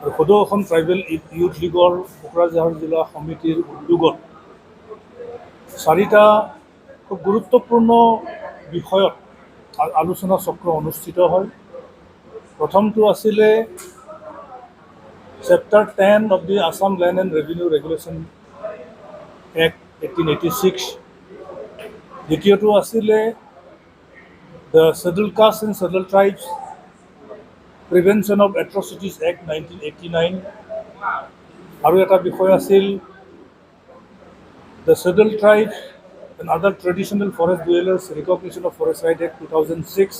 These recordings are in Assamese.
আৰু সদৌ অসম ট্ৰাইবেল ইউথ লীগৰ কোকৰাঝাৰ জিলা সমিতিৰ উদ্যোগত 4টা খুব গুৰুত্বপূৰ্ণ বিষয়ত আলোচনা চক্ৰ অনুষ্ঠিত হয়। প্ৰথমটো আছিলে chapter 10 of the Assam land and revenue regulation act 1886। দ্বিতীয়টো আছিলে the schedule caste and schedule tribes prevention of atrocities act 1989। আৰু এটা বিষয় আছিল the schedule tribes and other traditional forest dwellers recognition of forest right act 2006।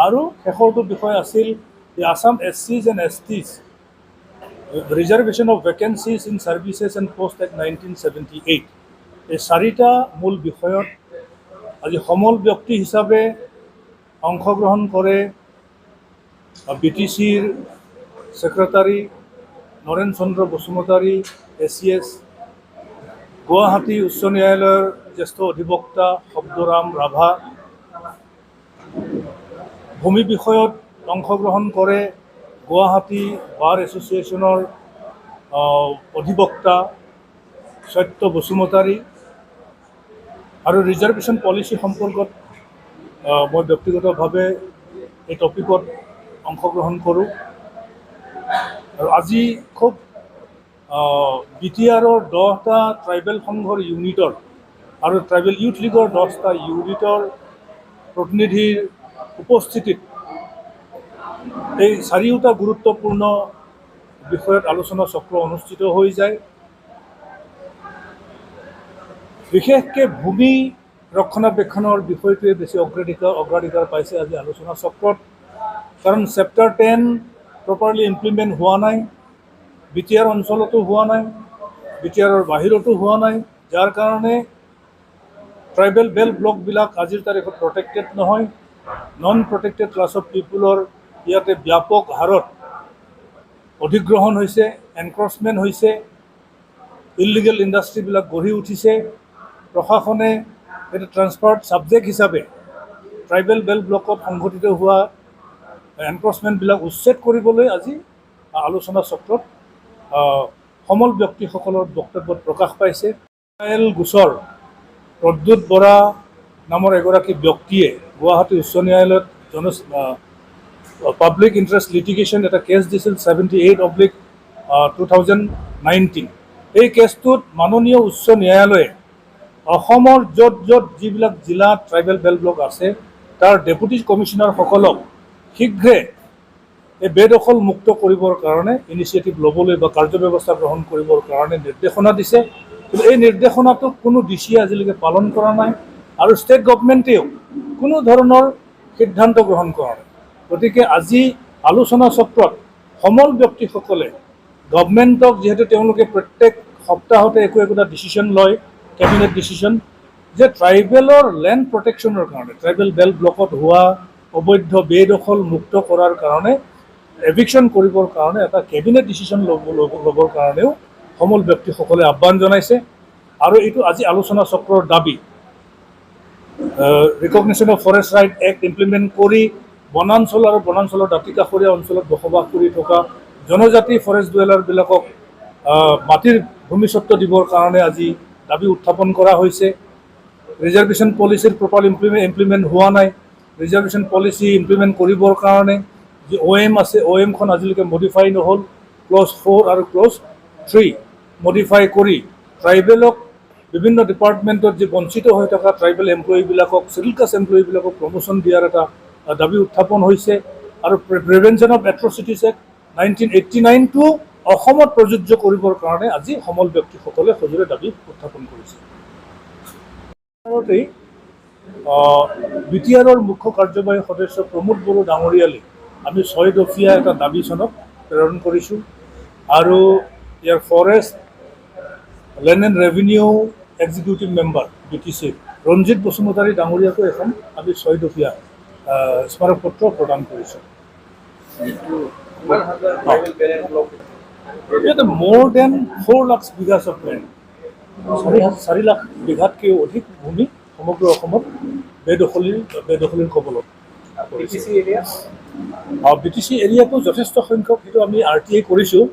আৰু শেষৰটো বিষয় আছিল the Assam SCs and STs reservation of vacancies in services and post act 1978। এই 4টা মূল বিষয়ত আজি সমল ব্যক্তি হিচাপে অংশগ্ৰহণ কৰে BTCৰ ছেক্ৰেটাৰী নৰেন চন্দ্ৰ বসুমতাৰী ACS, গুৱাহাটী উচ্চ ন্যায়ালয়ৰ জ্যেষ্ঠ অধিবক্তা শব্দৰাম ৰাভা, ভূমি বিষয়ত অংশগ্ৰহণ কৰে গুৱাহাটী বাৰ এছ'চিয়েশ্যনৰ অধিবক্তা সত্য বসুমতাৰী। আৰু ৰিজাৰ্ভেশ্যন পলিচি সম্পৰ্কত মই ব্যক্তিগতভাৱে এই টপিকত অংশগ্ৰহণ কৰোঁ। আৰু আজি খুব BTRৰ 10টা ট্ৰাইবেল সংঘৰ ইউনিটৰ আৰু ট্ৰাইবেল ইউথ লীগৰ 10টা ইউনিটৰ প্ৰতিনিধিৰ উপস্থিতিত এই 4টা গুৰুত্বপূৰ্ণ বিষয়ত আলোচনা চক্ৰ অনুষ্ঠিত হৈ যায়। বিশেষকৈ ভূমি ৰক্ষণাবেক্ষণৰ বিষয়টোৱে বেছি অগ্ৰাধিকাৰ পাইছে আজি আলোচনা চক্ৰত, কাৰণ চেপ্টাৰ 10 প্ৰপাৰলি ইমপ্লিমেণ্ট হোৱা নাই, BTR অঞ্চলতো হোৱা নাই, BTRৰ বাহিৰতো হোৱা নাই, যাৰ কাৰণে ট্ৰাইবেল বেল্ট ব্লকবিলাক আজিৰ তাৰিখত প্ৰটেক্টেড নহয়। নন প্ৰটেক্টেড ক্লাছ অফ পিপুলৰ ইয়াতে ব্যাপক হাৰত অধিগ্ৰহণ হৈছে, এনক্ৰচমেণ্ট হৈছে, ইলিগেল ইণ্ডাষ্ট্ৰীবিলাক গঢ়ি উঠিছে। প্ৰশাসনে এটা ট্ৰান্সফাৰ্ড ছাবজেক্ট হিচাপে ট্ৰাইবেল বেল্ট ব্লকত সংঘটিত হোৱা এনক্ৰচমেণ্টবিলাক উচ্ছেদ কৰিবলৈ আজি আলোচনা চক্ৰত সমল ব্যক্তিসকলৰ বক্তব্যত প্ৰকাশ পাইছে। গোচৰ প্ৰদ্যুৎ বৰা নামৰ এগৰাকী ব্যক্তিয়ে গুৱাহাটী উচ্চ ন্যায়ালয়ত পাব্লিক ইণ্টাৰেষ্ট লিটিগেশ্যন এটা কেছ দিছিল 78/2019। এই কেছটোত মাননীয় উচ্চ ন্যায়ালয়ে অসমৰ য'ত য'ত যিবিলাক জিলাত ট্ৰাইবেল বেল্ট ব্লক আছে তাৰ ডেপুটি কমিশ্যনাৰসকলক শীঘ্ৰে এই বেদখল মুক্ত কৰিবৰ কাৰণে ইনিচিয়েটিভ ল'বলৈ বা কাৰ্যব্যৱস্থা গ্ৰহণ কৰিবৰ কাৰণে নিৰ্দেশনা দিছে। কিন্তু এই নিৰ্দেশনাটোক কোনো ডিচিয়ে আজিলৈকে পালন কৰা নাই আৰু ষ্টেট গভৰ্ণমেণ্টেও কোনো ধৰণৰ সিদ্ধান্ত গ্ৰহণ কৰা নাই। গতিকে আজি আলোচনা চক্ৰত সমল ব্যক্তিসকলে গভৰ্ণমেণ্টক, যিহেতু তেওঁলোকে প্ৰত্যেক সপ্তাহতে একোটা ডিচিশ্যন লয়, কেবিনেট ডিচিশ্যন, যে ট্ৰাইবেলৰ লেণ্ড প্ৰটেকশ্যনৰ কাৰণে ট্ৰাইবেল বেল্ট ব্লকত হোৱা অবৈধ বেদখল মুক্ত কৰাৰ কাৰণে এভিকশ্যন কৰিবৰ কাৰণে এটা কেবিনেট ডিচিশ্যন ল'বৰ কাৰণেও সমল ব্যক্তিসকলে আহ্বান জনাইছে। আৰু এইটো আজি আলোচনা চক্ৰৰ দাবী। Recognition of forest right act implement কৰি বনাঞ্চল আৰু বনাঞ্চলৰ দাঁতিকাষৰীয়া অঞ্চলত বসবাস কৰি থকা জনজাতি ফৰেষ্ট ডুৱেলাৰবিলাকক মাটিৰ ভূমিস্বত্ব দিবৰ কাৰণে আজি দাবী উত্থাপন কৰা হৈছে। ৰিজাৰ্ভেশ্যন পলিচিৰ প্ৰপাৰ ইমপ্লিমেণ্ট হোৱা নাই। ৰিজাৰ্ভেশ্যন পলিচি ইমপ্লিমেণ্ট কৰিবৰ কাৰণে যি OM আছে, OMখন আজিলৈকে মডিফাই নহ'ল। ক্লজ 4 আৰু ক্লজ 3 মডিফাই কৰি ট্ৰাইবেলক বিভিন্ন ডিপাৰ্টমেণ্টত যি বঞ্চিত হৈ থকা ট্ৰাইবেল এমপ্লয়ীবিলাকক, চিডিউল কাষ্ট এমপ্লয়ীবিলাকক প্ৰমোশ্যন দিয়াৰ এটা দাবী উত্থাপন হৈছে। আৰু প্ৰিভেনশ্যন অফ এট্ৰচিটিজ এক্ট 1989টো অসমত প্ৰযোজ্য কৰিবৰ কাৰণে আজি সমল ব্যক্তিসকলে সজোৰে দাবী উত্থাপন কৰিছে। BTRৰ মুখ্য কাৰ্যবাহী সদস্য প্ৰমোদ বড়ো ডাঙৰীয়ালৈ আমি 6 দফীয়া এটা দাবী চনক প্ৰেৰণ কৰিছোঁ। আৰু ইয়াৰ forest land and revenue executive member BTC Ranjit Basumatary ডাঙৰীয়াকো এখন আমি 6 দফীয়া স্মাৰক পত্ৰ প্ৰদান কৰিছোঁ। ইয়াতে more than 4 lakh bighas of land, 4 lakh বিঘাতকৈও অধিক ভূমি সমগ্ৰ অসমত বেদখলীৰ কবলত। BTC এৰিয়া BTC এৰিয়াটো যথেষ্ট সংখ্যক সেইটো আমি RTI কৰিছোঁ।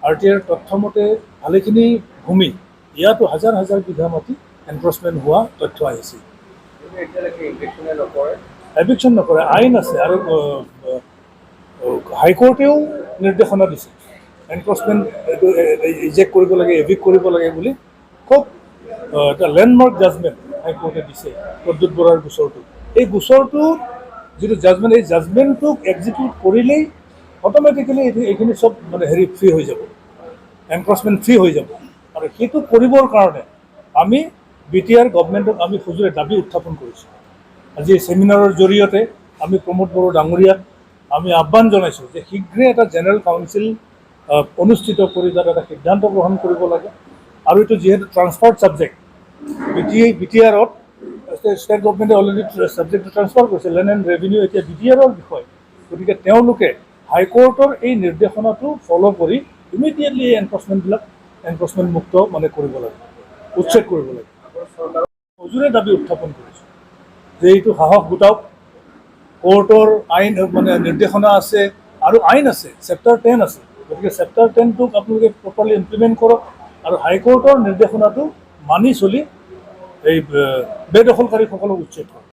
RTIৰ তথ্য মতে ভালেখিনি ভূমি ইয়াতো হাজাৰ হাজাৰ বিঘা মাটি এনক্ৰচমেণ্ট হোৱা তথ্য আহিছে। এতিয়ালৈকে ইনভেষ্টনে নকৰে, এভিকশ্যন নকৰে, আইন আছে আৰু হাইকোৰ্টেও নিৰ্দেশনা দিছে এনক্ৰচমেণ্ট এইটো ইজেক্ট কৰিব লাগে, এভিক্ট কৰিব লাগে বুলি খুব এটা লেণ্ডমাৰ্ক জাজমেণ্ট হাইকোৰ্টে দিছে প্ৰদ্যুৎ বৰাৰ গোচৰটো। এই গোচৰটো যিটো জাজমেণ্ট, এই জাজমেণ্টটোক এক্সিকিউট কৰিলেই অট'মেটিকেলি এইখিনি চব মানে ফ্ৰী হৈ যাব, এনক্ৰচমেণ্ট ফ্ৰী হৈ যাব। আৰু সেইটো কৰিবৰ কাৰণে আমি BTR গভমেণ্টক আমি সজোৰে দাবী উত্থাপন কৰিছোঁ। আজি এই ছেমিনাৰৰ জৰিয়তে আমি প্ৰমোদ বড়ো ডাঙৰীয়াক আমি আহ্বান জনাইছোঁ যে শীঘ্ৰে এটা জেনেৰেল কাউন্সিল অনুষ্ঠিত কৰি তাত এটা সিদ্ধান্ত গ্ৰহণ কৰিব লাগে। আৰু এইটো যিহেতু ট্ৰান্সফাৰ্ড ছাবজেক্ট, BTRত ষ্টেট গভমেণ্টে অলৰেডি ছাবজেক্টটো ট্ৰান্সফাৰ কৰিছে, লেণ্ড এণ্ড ৰেভিনিউ এতিয়া BTRৰ বিষয়। গতিকে তেওঁলোকে হাইকোৰ্টৰ এই নিৰ্দেশনাটো ফ'ল' কৰি ইমিডিয়েটলি এই এনক্ৰচমেণ্ট মুক্ত মানে কৰিব লাগে, উচ্ছেদ কৰিব লাগে। সজোৰে দাবী উত্থাপন কৰিছোঁ যে এইটো সাহস গোটাওক। কোৰ্টৰ আইন মানে নিৰ্দেশনা আছে আৰু আইন আছে, চেপ্টাৰ 10 আছে। গতিকে চেপ্টাৰ 10টোক আপোনালোকে প্ৰপাৰলি ইমপ্লিমেণ্ট কৰক আৰু হাইকোৰ্টৰ নিৰ্দেশনাটো মানি চলি এই বেদখলকাৰীসকলক উচ্ছেদ কৰক।